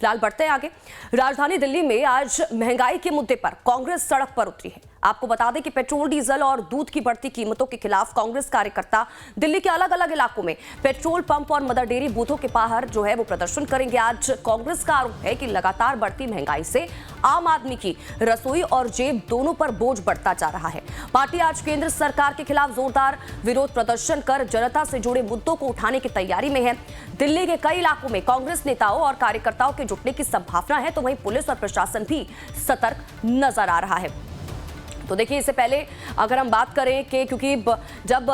फिलहाल बढ़ते हैं आगे। राजधानी दिल्ली में आज महंगाई के मुद्दे पर कांग्रेस सड़क पर उतरी है। आपको बता दें कि पेट्रोल, डीजल और दूध की बढ़ती कीमतों के खिलाफ कांग्रेस कार्यकर्ता दिल्ली के अलग अलग इलाकों में पेट्रोल पंप और मदर डेयरी बूथों के बाहर जो है वो प्रदर्शन करेंगे। आज कांग्रेस का आरोप है कि लगातार बढ़ती महंगाई से आम आदमी की रसोई और जेब दोनों पर बोझ बढ़ता जा रहा है। पार्टी आज केंद्र सरकार के खिलाफ जोरदार विरोध प्रदर्शन कर जनता से जुड़े मुद्दों को उठाने की तैयारी में है। दिल्ली के कई इलाकों में कांग्रेस नेताओं और कार्यकर्ताओं के जुटने की संभावना है, तो वहीं पुलिस और प्रशासन भी सतर्क नजर आ रहा है। तो देखिए, इससे पहले अगर हम बात करें कि क्योंकि जब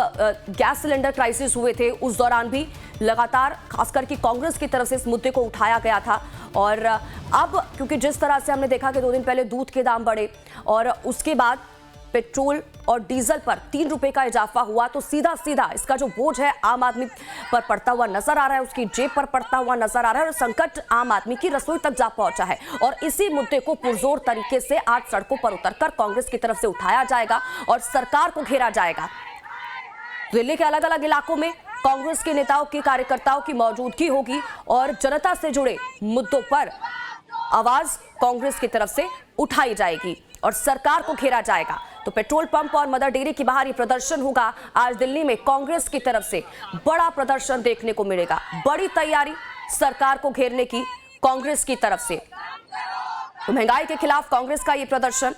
गैस सिलेंडर क्राइसिस हुए थे उस दौरान भी लगातार खासकर कि कांग्रेस की तरफ से इस मुद्दे को उठाया गया था। और अब क्योंकि जिस तरह से हमने देखा कि 2 दिन पहले दूध के दाम बढ़े और उसके बाद पेट्रोल और डीजल पर 3 रुपए का इजाफा हुआ, तो सीधा सीधा इसका जो बोझ है आम आदमी पर पड़ता हुआ नजर आ रहा है, उसकी जेब पर पड़ता हुआ नजर आ रहा है और संकट आम आदमी की रसोई तक जा पहुंचा है। और इसी मुद्दे को पुरजोर तरीके से आज सड़कों पर उतरकर कांग्रेस की तरफ से उठाया जाएगा और सरकार को घेरा जाएगा। दिल्ली के अलग अलग इलाकों में कांग्रेस के नेताओं की, कार्यकर्ताओं की मौजूदगी होगी और जनता से जुड़े मुद्दों पर आवाज कांग्रेस की तरफ से उठाई जाएगी और सरकार को घेरा जाएगा। तो पेट्रोल पंप और मदर डेयरी के बाहर ये प्रदर्शन होगा। आज दिल्ली में कांग्रेस की तरफ से बड़ा प्रदर्शन देखने को मिलेगा। बड़ी तैयारी सरकार को घेरने की कांग्रेस की तरफ से। तो महंगाई के खिलाफ कांग्रेस का ये प्रदर्शन,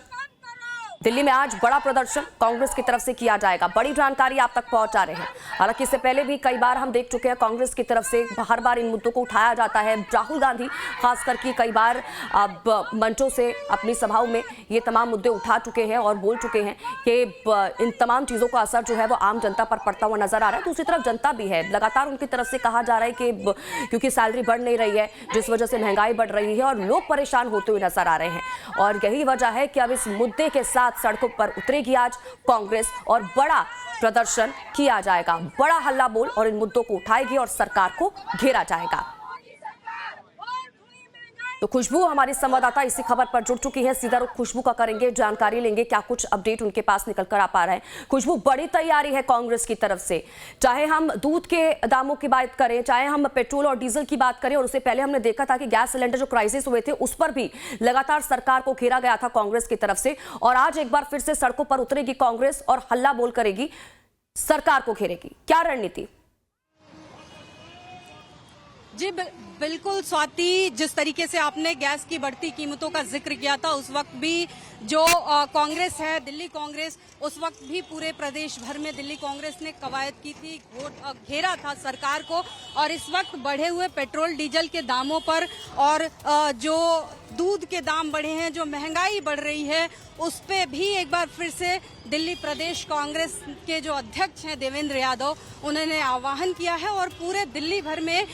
दिल्ली में आज बड़ा प्रदर्शन कांग्रेस की तरफ से किया जाएगा। बड़ी जानकारी आप तक पहुंचा रहे हैं। हालांकि इससे पहले भी कई बार हम देख चुके हैं कांग्रेस की तरफ से हर बार इन मुद्दों को उठाया जाता है। राहुल गांधी खासकर कि कई बार अब मंचों से अपनी सभाओं में ये तमाम मुद्दे उठा चुके हैं और बोल चुके हैं कि इन तमाम चीज़ों का असर जो है वो आम जनता पर पड़ता हुआ नजर आ रहा है। दूसरी तरफ जनता भी है, लगातार उनकी तरफ से कहा जा रहा है कि क्योंकि सैलरी बढ़ नहीं रही है जिस वजह से महंगाई बढ़ रही है और लोग परेशान होते हुए नजर आ रहे हैं। और यही वजह है कि अब इस मुद्दे के साथ सड़कों पर उतरेगी आज कांग्रेस और बड़ा प्रदर्शन किया जाएगा। बड़ा हल्ला बोल और इन मुद्दों को उठाएगी और सरकार को घेरा जाएगा। तो खुशबू हमारी संवाददाता इसी खबर पर जुड़ चुकी है। सीधा रुख खुशबू का करेंगे, जानकारी लेंगे क्या कुछ अपडेट उनके पास निकल कर आ पा रहा है। खुशबू, बड़ी तैयारी है कांग्रेस की तरफ से, चाहे हम दूध के दामों की बात करें, चाहे हम पेट्रोल और डीजल की बात करें, और उससे पहले हमने देखा था कि गैस सिलेंडर जो क्राइसिस हुए थे उस पर भी लगातार सरकार को घेरा गया था कांग्रेस की तरफ से। और आज एक बार फिर से सड़कों पर उतरेगी कांग्रेस और हल्ला बोल करेगी, सरकार को घेरेगी। क्या रणनीति? जी बिल्कुल स्वाति, जिस तरीके से आपने गैस की बढ़ती कीमतों का जिक्र किया था, उस वक्त भी जो कांग्रेस है, दिल्ली कांग्रेस, उस वक्त भी पूरे प्रदेश भर में दिल्ली कांग्रेस ने कवायद की थी, घेरा था सरकार को। और इस वक्त बढ़े हुए पेट्रोल डीजल के दामों पर और जो दूध के दाम बढ़े हैं, जो महंगाई बढ़ रही है, उस पे भी एक बार फिर से दिल्ली प्रदेश कांग्रेस के जो अध्यक्ष हैं देवेंद्र यादव, उन्होंने आह्वान किया है और पूरे दिल्ली भर में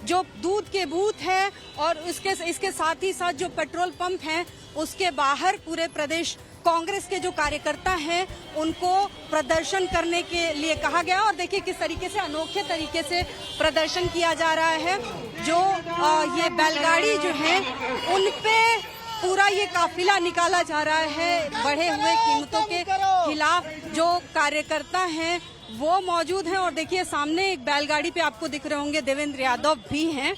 जो दूध के बूथ हैं और इसके साथ ही साथ जो पेट्रोल पंप हैं उसके बाहर पूरे प्रदेश कांग्रेस के जो कार्यकर्ता हैं उनको प्रदर्शन करने के लिए कहा गया। और देखिए किस तरीके से अनोखे तरीके से प्रदर्शन किया जा रहा है। जो ये बैलगाड़ी जो है उन पे पूरा ये काफिला निकाला जा रहा है। बढ़े हुए कीमतों के खिलाफ जो कार्यकर्ता हैं वो मौजूद हैं। और देखिए सामने एक बैलगाड़ी पे आपको दिख रहे होंगे देवेंद्र यादव भी हैं,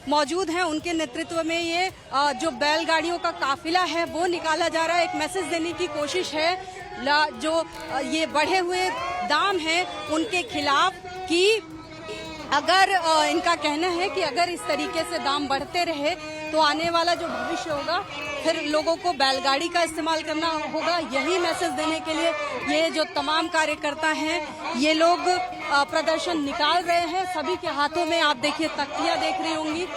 मौजूद हैं। उनके नेतृत्व में ये जो बैलगाड़ियों का काफिला है वो निकाला जा रहा है। एक मैसेज देने की कोशिश है जो ये बढ़े हुए दाम हैं उनके खिलाफ, कि अगर इनका कहना है कि अगर इस तरीके से दाम बढ़ते रहे तो आने वाला जो भविष्य होगा फिर लोगों को बैलगाड़ी का इस्तेमाल करना होगा। यही मैसेज देने के लिए ये जो तमाम कार्यकर्ता हैं ये लोग प्रदर्शन निकाल रहे हैं। सभी के हाथों में आप देखिए तख्तियां देख रही होंगी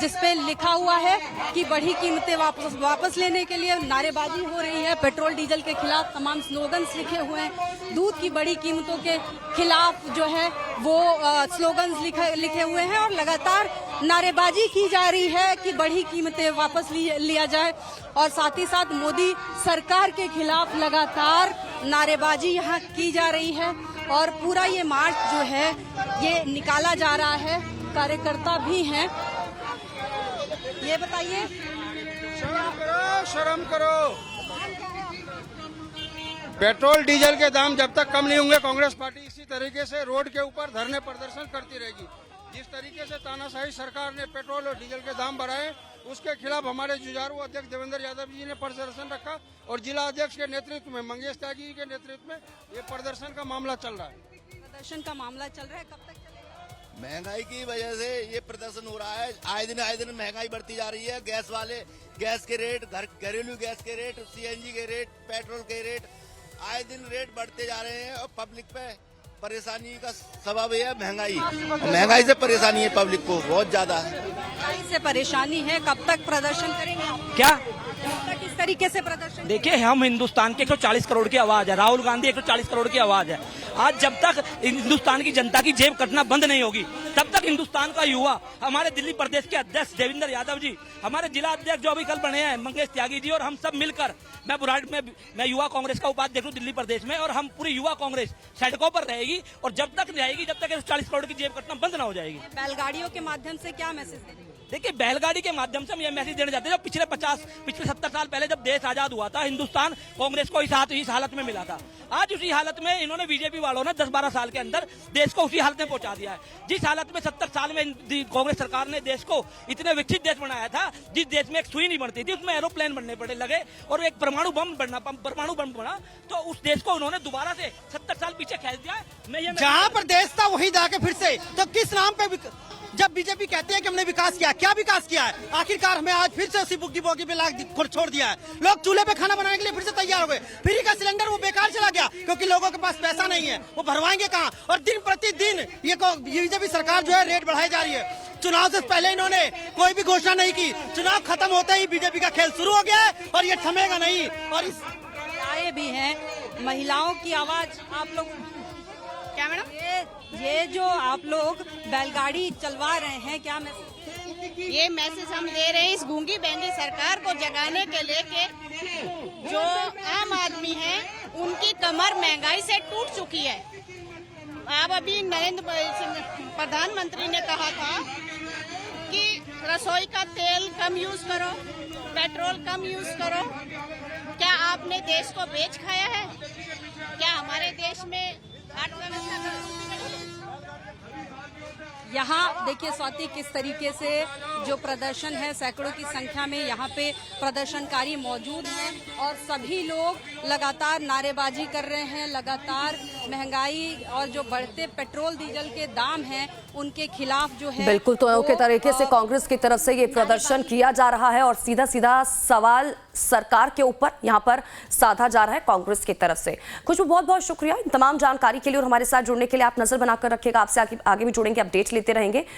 जिसपे लिखा हुआ है कि बढ़ी कीमतें वापस लेने के लिए नारेबाजी हो रही है। पेट्रोल डीजल के खिलाफ तमाम स्लोगन्स लिखे हुए हैं। दूध की बढ़ी कीमतों के खिलाफ जो है वो स्लोगन्स लिखे हुए हैं और लगातार नारेबाजी की जा रही है कि बढ़ी कीमतें वापस लिया जाए। और साथ ही साथ मोदी सरकार के खिलाफ लगातार नारेबाजी यहाँ की जा रही है और पूरा ये मार्च जो है ये निकाला जा रहा है। कार्यकर्ता भी हैं। ये बताइए, शर्म करो। पेट्रोल डीजल के दाम जब तक कम नहीं होंगे कांग्रेस पार्टी इसी तरीके से रोड के ऊपर धरने प्रदर्शन करती रहेगी। जिस तरीके से तानाशाही सरकार ने पेट्रोल और डीजल के दाम बढ़ाए, उसके खिलाफ हमारे जुझारू अध्यक्ष देवेंद्र यादव जी ने प्रदर्शन रखा और जिला अध्यक्ष के नेतृत्व में, मंगेश त्यागी के नेतृत्व में ये प्रदर्शन का मामला चल रहा है। प्रदर्शन का मामला चल रहा है, कब तक चलेगा? महंगाई की वजह से ये प्रदर्शन हो रहा है। आए दिन महंगाई बढ़ती जा रही है। गैस के रेट, घरेलू गैस के रेट, सीएनजी के रेट, पेट्रोल के रेट, आए दिन रेट बढ़ते जा रहे हैं और पब्लिक पे परेशानी का सबब है महंगाई से परेशानी है पब्लिक को बहुत ज्यादा। महंगाई से परेशानी है, कब तक प्रदर्शन करेंगे? क्या कब तक इस तरीके से प्रदर्शन? देखिए, हम हिंदुस्तान के 140 करोड़ की आवाज है, राहुल गांधी 140 करोड़ की आवाज है। आज जब तक हिंदुस्तान की जनता की जेब कटना बंद नहीं होगी, तब तक हिंदुस्तान का युवा, हमारे दिल्ली प्रदेश के अध्यक्ष देवेंद्र यादव जी, हमारे जिला अध्यक्ष जो अभी कल बने हैं मंगेश त्यागी जी, और हम सब मिलकर, मैं युवा कांग्रेस का उपाध्यक्ष हूँ दिल्ली प्रदेश में, और हम पूरी युवा कांग्रेस सड़कों पर रहेगी और जब तक रहेगी जब तक 140 करोड़ की जेब कटना बंद ना हो जाएगी। बैलगाड़ियों के माध्यम से क्या मैसेज देंगे? देखिए, बैलगाड़ी के माध्यम से हम ये मैसेज देना चाहते हैं, जो पिछले 70 साल पहले जब देश आजाद हुआ था, हिंदुस्तान कांग्रेस को इस हालत में मिला था। आज उसी हालत में इन्होंने, बीजेपी वालों ने 10-12 साल के अंदर देश को उसी हालत में पहुंचा दिया है। जिस हालत में 70 साल में कांग्रेस सरकार ने देश को इतने विकसित देश बनाया था, जिस देश में एक सुई नहीं बनती थी, उसमें एरोप्लेन बनने पड़े लगे और एक परमाणु बम बना, तो उस देश को उन्होंने दोबारा से 70 साल पीछे खींच दिया। जहाँ पर देश था वही जाके फिर से, तो किस नाम पे जब बीजेपी कहते हैं कि हमने विकास किया, क्या विकास किया है? आखिरकार हमें आज फिर से उसी बुग्गी बोगी पे छोड़ दिया है। लोग चूल्हे पे खाना बनाने के लिए फिर से तैयार हो गए। फ्री का सिलेंडर वो बेकार चला गया क्योंकि लोगों के पास पैसा नहीं है, वो भरवाएंगे कहाँ? और दिन प्रतिदिन ये बीजेपी सरकार जो है रेट बढ़ाई जा रही है। चुनाव से पहले इन्होंने कोई भी घोषणा नहीं की, चुनाव खत्म होते ही बीजेपी का खेल शुरू हो गया है और ये थमेगा नहीं। और इस आए भी हैं, महिलाओं की आवाज आप लोग, क्या मैडम, ये जो आप लोग बैलगाड़ी चलवा रहे हैं, क्या मैसेज? ये मैसेज हम दे रहे हैं इस गूंगी बैंगी सरकार को जगाने के लेके। जो आम आदमी है उनकी कमर महंगाई से टूट चुकी है। अब अभी प्रधानमंत्री ने कहा था कि रसोई का तेल कम यूज करो, पेट्रोल कम यूज करो। क्या आपने देश को बेच खाया है? क्या हमारे देश में यहाँ देखिए स्वाति, किस तरीके से जो प्रदर्शन है, सैकड़ों की संख्या में यहाँ पे प्रदर्शनकारी मौजूद हैं और सभी लोग लगातार नारेबाजी कर रहे हैं। लगातार महंगाई और जो बढ़ते पेट्रोल डीजल के दाम हैं उनके खिलाफ जो है, बिल्कुल, तो अनोखे तरीके से कांग्रेस की तरफ से ये प्रदर्शन किया जा रहा है और सीधा सीधा सवाल सरकार के ऊपर यहाँ पर साधा जा रहा है कांग्रेस की तरफ से। खुशबू, बहुत बहुत शुक्रिया इन तमाम जानकारी के लिए और हमारे साथ जुड़ने के लिए। आप नजर बनाकर रखिएगा, आपसे आगे भी जुड़ेंगे, अपडेट लेते रहेंगे।